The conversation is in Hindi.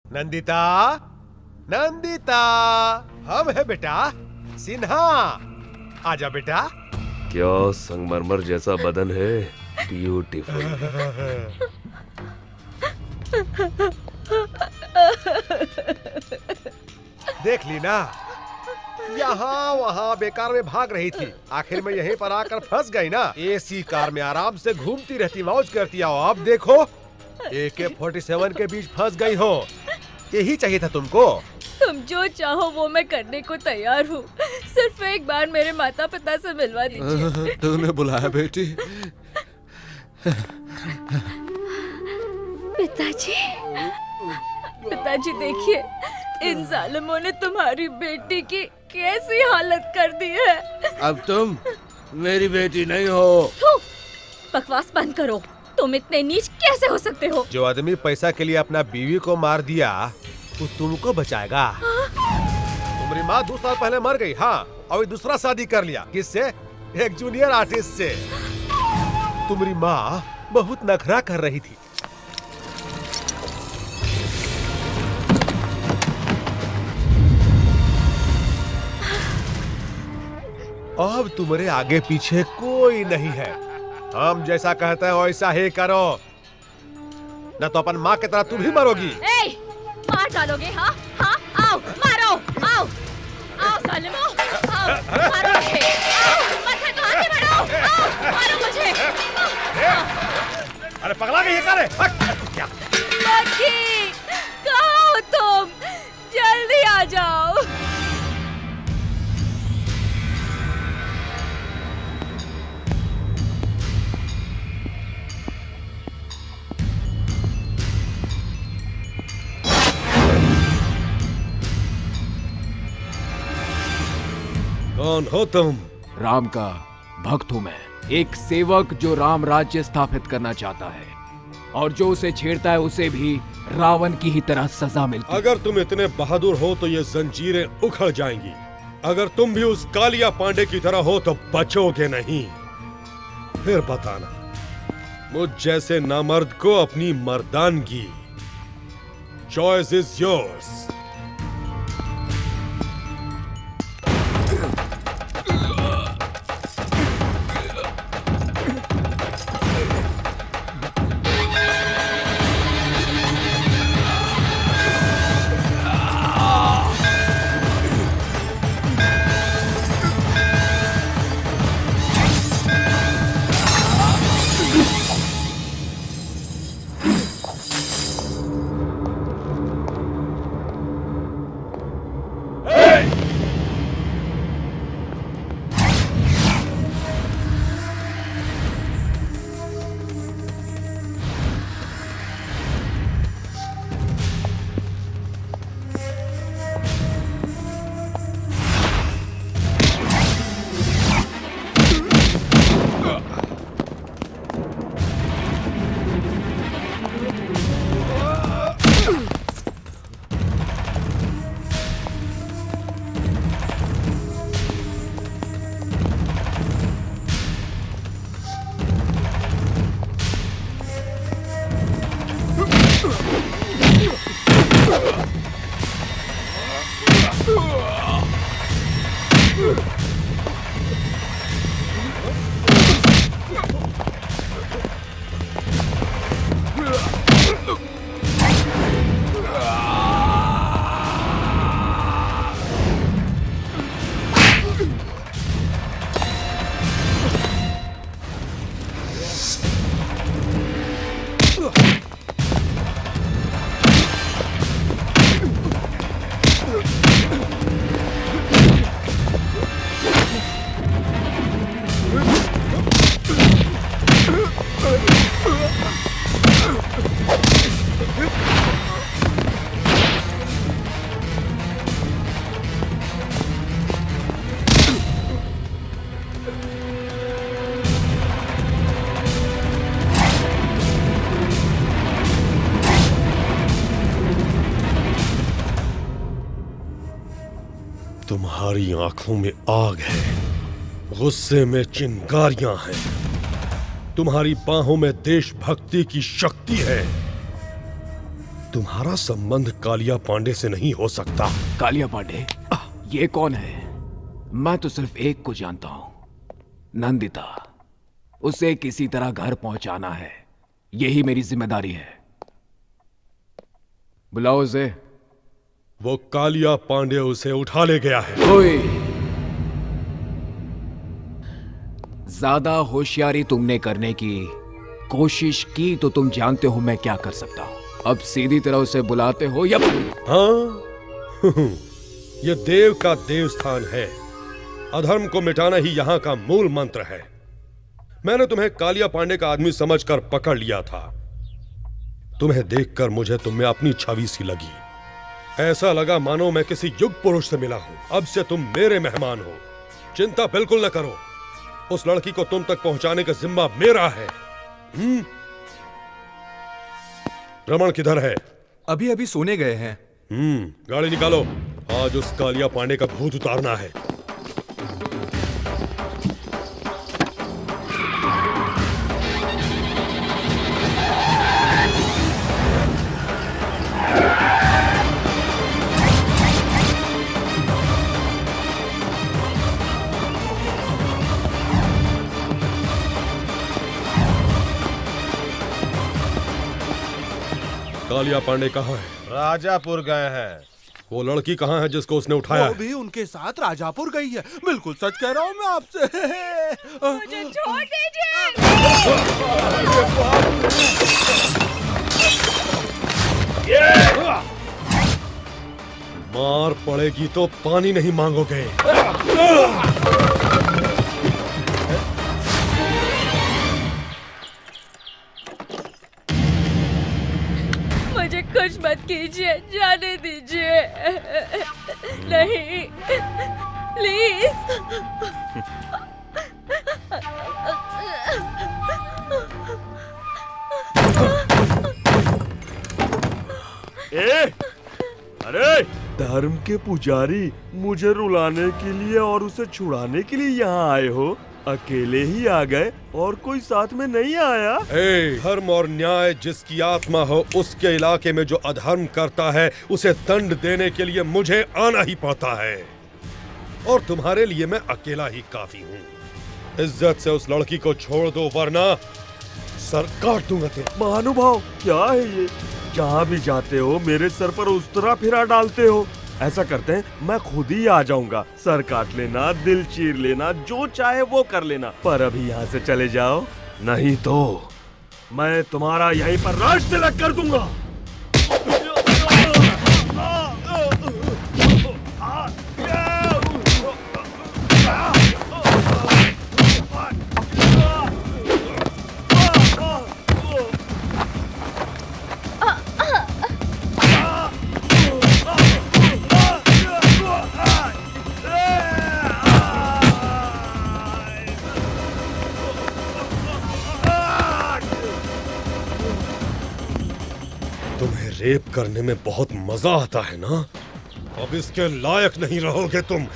नंदिता, नंदिता, हम है बेटा सिन्हा। आजा बेटा। क्या संगमरमर जैसा बदन है, ब्यूटीफुल। देख ली ना, यहाँ वहाँ बेकार में भाग रही थी, आखिर में यहीं पर आकर फंस गई ना। एसी कार में आराम से घूमती रहती, मौज करती। आओ अब देखो, AK-47 के बीच फंस गई हो। यही चाहिए था तुमको। तुम जो चाहो वो मैं करने को तैयार हूँ, सिर्फ एक बार मेरे माता पिता से मिलवा दीजिए। तूने बुलाया बेटी? पिताजी, पिताजी देखिए, इन जालिमों ने तुम्हारी बेटी की कैसी हालत कर दी है। अब तुम मेरी बेटी नहीं हो। थू, बकवास बंद करो। तुम इतने नीच कैसे हो सकते हो? जो आदमी पैसा के लिए अपना बीवी को मार दिया, वो तुमको बचाएगा? तुम्हारी माँ 2 साल पहले मर गई। हाँ, और दूसरा शादी कर लिया। किससे? एक जूनियर आर्टिस्ट से। तुम्हारी माँ बहुत नखरा कर रही थी। अब तुम्हारे आगे पीछे कोई नहीं है। हम जैसा कहते हो वैसा ही करो, न तो अपन माँ की तरह तुम भी मरोगी। ए, मार डालोगे? हाँ हाँ, आओ मारो, आओ आओ जालिमों, आओ मारो मुझे, आओ माथे तो आगे बढ़ो, आओ मारो मुझे। अरे पगला गई है क्या रे? क्या? बाकी कहाँ हो तुम? जल्दी आ जाओ। कौन हो तुम? राम का भक्त हूं मैं, एक सेवक जो राम राज्य स्थापित करना चाहता है, और जो उसे छेड़ता है उसे भी रावण की ही तरह सजा मिलती है। अगर तुम इतने बहादुर हो तो ये जंजीरें उखड़ जाएंगी। अगर तुम भी उस कालिया पांडे की तरह हो तो बचोगे नहीं। फिर बताना, मुझ जैसे नामर्द को अपनी मर्दानगी। Choice is yours. तुम्हारी आंखों में आग है, गुस्से में चिंगारियां हैं, तुम्हारी बाहों में देशभक्ति की शक्ति है। तुम्हारा संबंध कालिया पांडे से नहीं हो सकता। कालिया पांडे? ये कौन है? मैं तो सिर्फ एक को जानता हूं, नंदिता। उसे किसी तरह घर पहुंचाना है, यही मेरी जिम्मेदारी है। बुलाओ उसे। वो कालिया पांडे उसे उठा ले गया है। ओए, ज्यादा होशियारी तुमने करने की कोशिश की तो तुम जानते हो मैं क्या कर सकता हूं। अब सीधी तरह उसे बुलाते हो या? हाँ ये देव का देवस्थान है। अधर्म को मिटाना ही यहाँ का मूल मंत्र है। मैंने तुम्हें कालिया पांडे का आदमी समझकर पकड़ लिया था। तुम्हें देखकर मुझे तुम में अपनी छवि सी लगी। ऐसा लगा मानो मैं किसी युग पुरुष से मिला हूं। अब से तुम मेरे मेहमान हो। चिंता बिल्कुल न करो, उस लड़की को तुम तक पहुंचाने का जिम्मा मेरा है। रमन किधर है? अभी अभी सोने गए हैं। गाड़ी निकालो, आज उस कालिया पांडे का भूत उतारना है। कालिया पांडे कहाँ है? राजापुर गए हैं। वो लड़की कहाँ है जिसको उसने उठाया वो है? भी उनके साथ राजापुर गई है। बिल्कुल सच कह रहा हूँ मैं आपसे। मुझे छोड़ दीजिए। मार पड़ेगी तो पानी नहीं मांगोगे। मुझे कुछ मत कीजिए, जाने दीजिए। नहीं, प्लीज। अरे धर्म के पुजारी, मुझे रुलाने के लिए और उसे छुड़ाने के लिए यहाँ आए हो? अकेले ही आ गए और कोई साथ में नहीं आया? धर्म और न्याय जिसकी आत्मा हो, उसके इलाके में जो अधर्म करता है उसे दंड देने के लिए मुझे आना ही पड़ता है। और तुम्हारे लिए मैं अकेला ही काफी हूँ। इज्जत से उस लड़की को छोड़ दो वरना सर काट दूंगा तेरा। महानुभाव, क्या है ये? जहाँ भी जाते हो मेरे सर पर उस्तरा फिरा डालते हो। ऐसा करते हैं, मैं खुद ही आ जाऊंगा। सर काट लेना, दिल चीर लेना, जो चाहे वो कर लेना, पर अभी यहाँ से चले जाओ, नहीं तो मैं तुम्हारा यहीं पर राज तिलक कर दूंगा। तुम्हें रेप करने में बहुत मजा आता है ना? अब इसके लायक नहीं रहोगे तुम।